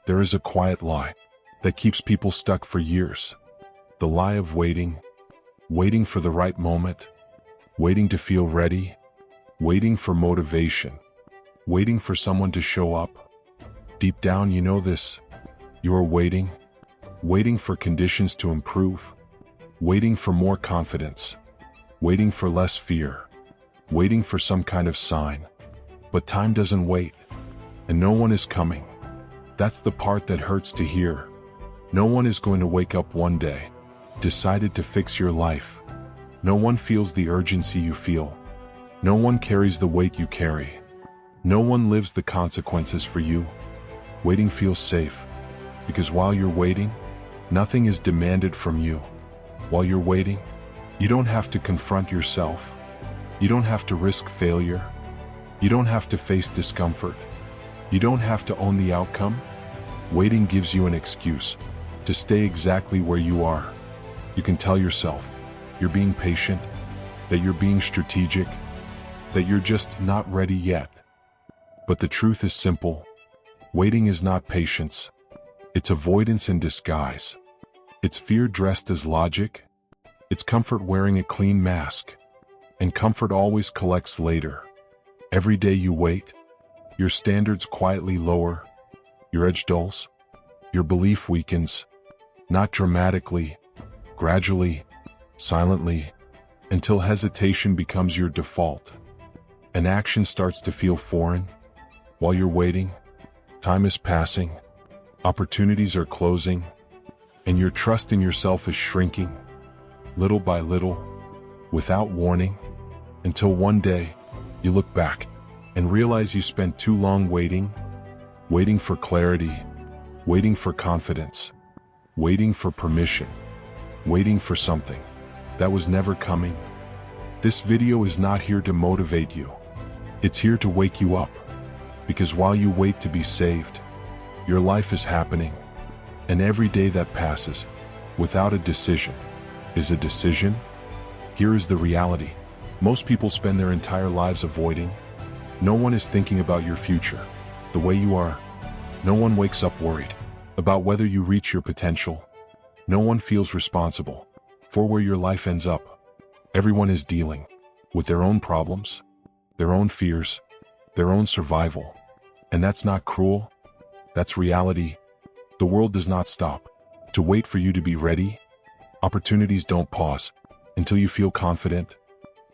There is a quiet lie that keeps people stuck for years. The lie of waiting, waiting for the right moment, waiting to feel ready, waiting for motivation, waiting for someone to show up. Deep down, you know this. You are waiting, waiting for conditions to improve, waiting for more confidence, waiting for less fear, waiting for some kind of sign. But time doesn't wait, and no one is coming. That's the part that hurts to hear. No one is going to wake up one day, decided to fix your life. No one feels the urgency you feel. No one carries the weight you carry. No one lives the consequences for you. Waiting feels safe, because while you're waiting, nothing is demanded from you. While you're waiting, you don't have to confront yourself. You don't have to risk failure. You don't have to face discomfort. You don't have to own the outcome. Waiting gives you an excuse to stay exactly where you are. You can tell yourself you're being patient, that you're being strategic, that you're just not ready yet. But the truth is simple. Waiting is not patience. It's avoidance in disguise. It's fear dressed as logic. It's comfort wearing a clean mask. And comfort always collects later. Every day you wait, your standards quietly lower, your edge dulls, your belief weakens, not dramatically, gradually, silently, until hesitation becomes your default. And action starts to feel foreign. While you're waiting, time is passing, opportunities are closing, and your trust in yourself is shrinking, little by little, without warning, until one day, you look back and realize you spent too long waiting, waiting for clarity, waiting for confidence, waiting for permission, waiting for something that was never coming. This video is not here to motivate you. It's here to wake you up, because while you wait to be saved, your life is happening, and every day that passes without a decision is a decision. Here is the reality. Most people spend their entire lives avoiding. No one is thinking about your future, the way you are. No one wakes up worried about whether you reach your potential. No one feels responsible for where your life ends up. Everyone is dealing with their own problems, their own fears, their own survival. And that's not cruel. That's reality. The world does not stop to wait for you to be ready. Opportunities don't pause until you feel confident.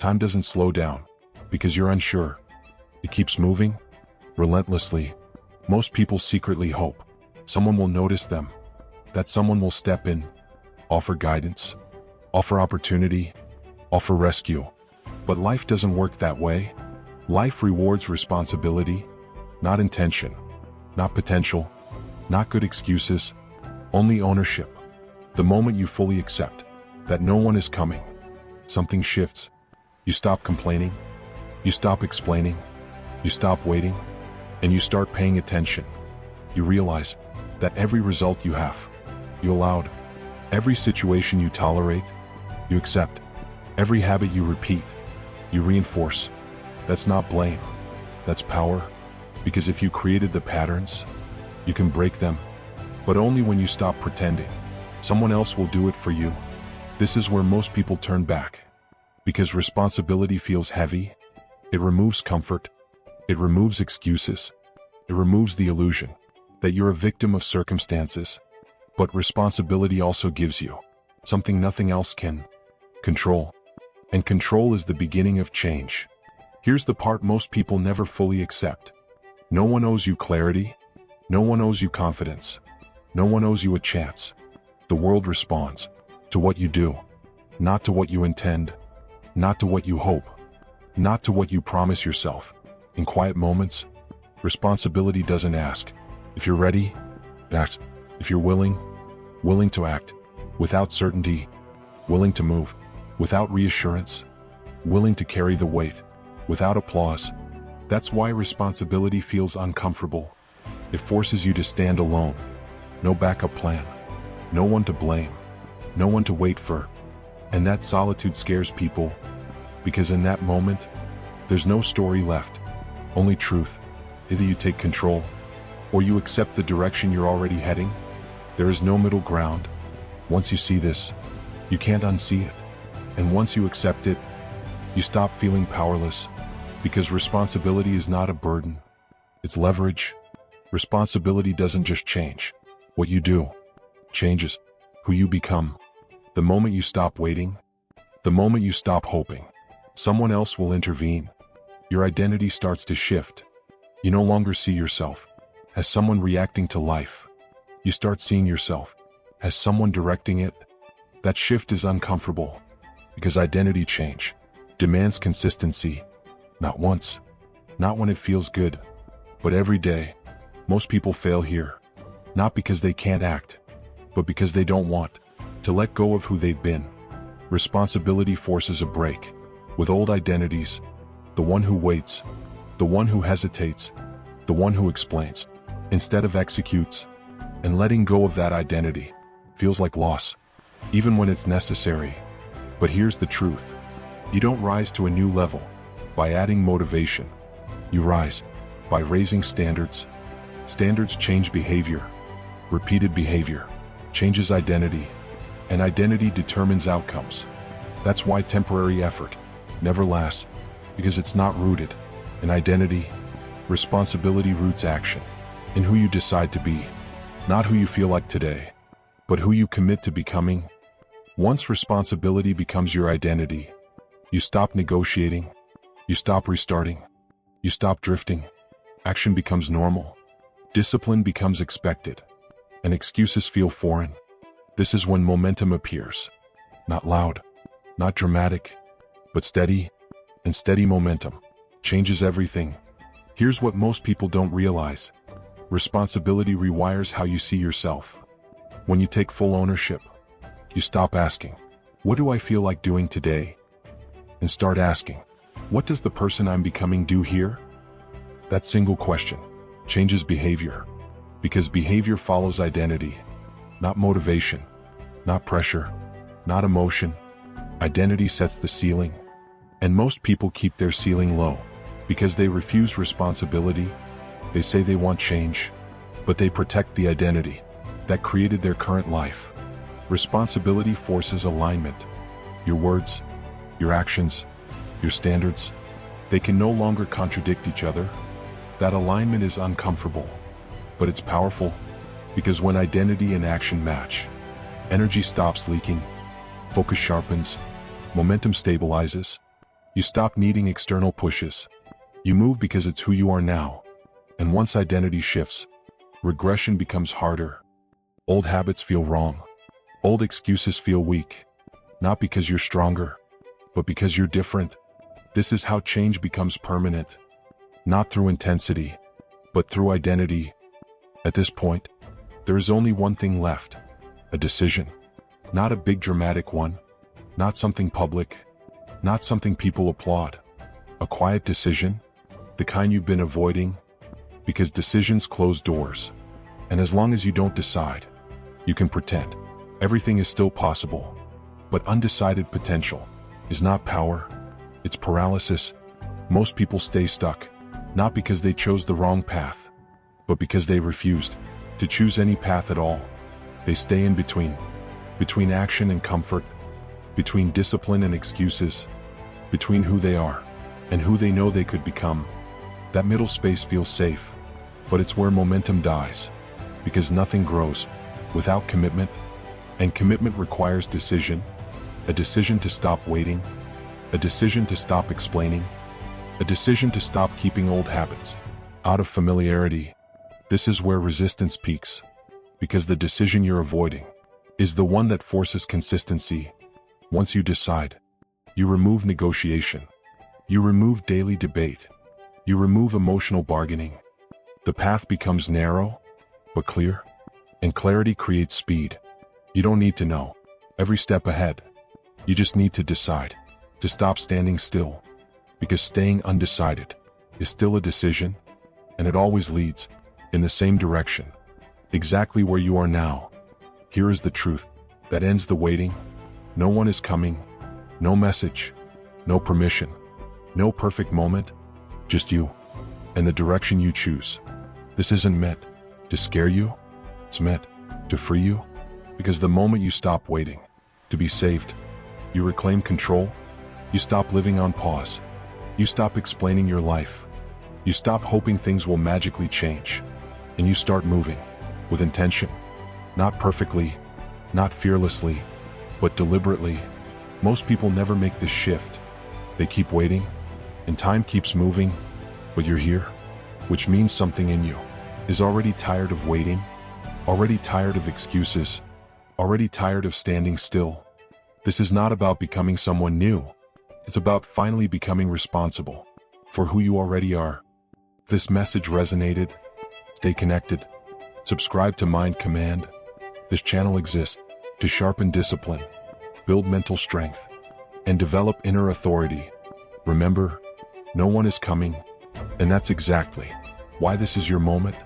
Time doesn't slow down because you're unsure. It keeps moving relentlessly. Most people secretly hope someone will notice them, that someone will step in, offer guidance, offer opportunity, offer rescue. But life doesn't work that way. Life rewards responsibility, not intention, not potential, not good excuses, only ownership. The moment you fully accept that no one is coming, something shifts. You stop complaining, you stop explaining, you stop waiting, and you start paying attention. You realize that every result you have, you allowed. Every situation you tolerate, you accept. Every habit you repeat, you reinforce. That's not blame, that's power. Because if you created the patterns, you can break them. But only when you stop pretending. Someone else will do it for you. This is where most people turn back. Because responsibility feels heavy. It removes comfort. It removes excuses. It removes the illusion that you're a victim of circumstances. But responsibility also gives you something nothing else can: control. And control is the beginning of change. Here's the part most people never fully accept. No one owes you clarity. No one owes you confidence. No one owes you a chance. The world responds to what you do, not to what you intend, not to what you hope, not to what you promise yourself. In quiet moments, responsibility doesn't ask if you're ready, act. If you're willing to act without certainty, willing to move without reassurance, willing to carry the weight without applause. That's why responsibility feels uncomfortable. It forces you to stand alone. No backup plan, no one to blame, no one to wait for. And that solitude scares people, because in that moment, there's no story left, only truth. Either you take control, or you accept the direction you're already heading. There is no middle ground. Once you see this, you can't unsee it. And once you accept it, you stop feeling powerless, because responsibility is not a burden. It's leverage. Responsibility doesn't just change what you do, changes who you become. The moment you stop waiting, the moment you stop hoping someone else will intervene, your identity starts to shift. You no longer see yourself as someone reacting to life. You start seeing yourself as someone directing it. That shift is uncomfortable, because identity change demands consistency. Not once, not when it feels good, but every day. Most people fail here, not because they can't act, but because they don't want to let go of who they've been. Responsibility forces a break with old identities, the one who waits, the one who hesitates, the one who explains instead of executes. And letting go of that identity feels like loss, even when it's necessary. But here's the truth. You don't rise to a new level by adding motivation. You rise by raising standards. Standards change behavior. Repeated behavior changes identity, and identity determines outcomes. That's why temporary effort never lasts, because it's not rooted in identity. Responsibility roots action in who you decide to be, not who you feel like today, but who you commit to becoming. Once responsibility becomes your identity, you stop negotiating, you stop restarting, you stop drifting. Action becomes normal. Discipline becomes expected, and excuses feel foreign. This is when momentum appears. Not loud, not dramatic, but steady, and steady momentum changes everything. Here's what most people don't realize. Responsibility rewires how you see yourself. When you take full ownership, you stop asking, "What do I feel like doing today?" and start asking, "What does the person I'm becoming do here?" That single question changes behavior, because behavior follows identity, not motivation, not pressure, not emotion. Identity sets the ceiling, and most people keep their ceiling low because they refuse responsibility. They say they want change, but they protect the identity that created their current life. Responsibility forces alignment. Your words, your actions, your standards, they can no longer contradict each other. That alignment is uncomfortable, but it's powerful, because when identity and action match, energy stops leaking, focus sharpens, momentum stabilizes. You stop needing external pushes. You move because it's who you are now. And once identity shifts, regression becomes harder. Old habits feel wrong. Old excuses feel weak. Not because you're stronger, but because you're different. This is how change becomes permanent. Not through intensity, but through identity. At this point, there is only one thing left. A decision. Not a big dramatic one. Not something public. Not something people applaud. A quiet decision. The kind you've been avoiding. Because decisions close doors. And as long as you don't decide, you can pretend everything is still possible. But undecided potential is not power. It's paralysis. Most people stay stuck, not because they chose the wrong path, but because they refused to choose any path at all. They stay in between action and comfort, between discipline and excuses, between who they are and who they know they could become. That middle space feels safe, but it's where momentum dies, because nothing grows without commitment, and commitment requires decision. A decision to stop waiting, a decision to stop explaining, a decision to stop keeping old habits out of familiarity. This is where resistance peaks, because the decision you're avoiding is the one that forces consistency. Once you decide, you remove negotiation, you remove daily debate, you remove emotional bargaining. The path becomes narrow, but clear, and clarity creates speed. You don't need to know every step ahead. You just need to decide to stop standing still, because staying undecided is still a decision, and it always leads in the same direction, exactly where you are now. Here is the truth that ends the waiting. No one is coming, no message, no permission, no perfect moment, just you and the direction you choose. This isn't meant To scare you? It's meant to free you? Because the moment you stop waiting to be saved, you reclaim control. You stop living on pause. You stop explaining your life. You stop hoping things will magically change. And you start moving with intention. Not perfectly, not fearlessly, but deliberately. Most people never make this shift. They keep waiting, and time keeps moving, but you're here, which means something in you is already tired of waiting, already tired of excuses, already tired of standing still. This is not about becoming someone new. It's about finally becoming responsible for who you already are. If this message resonated, stay connected. Subscribe to Mind Command. This channel exists to sharpen discipline, build mental strength, and develop inner authority. Remember, no one is coming, and that's exactly why this is your moment.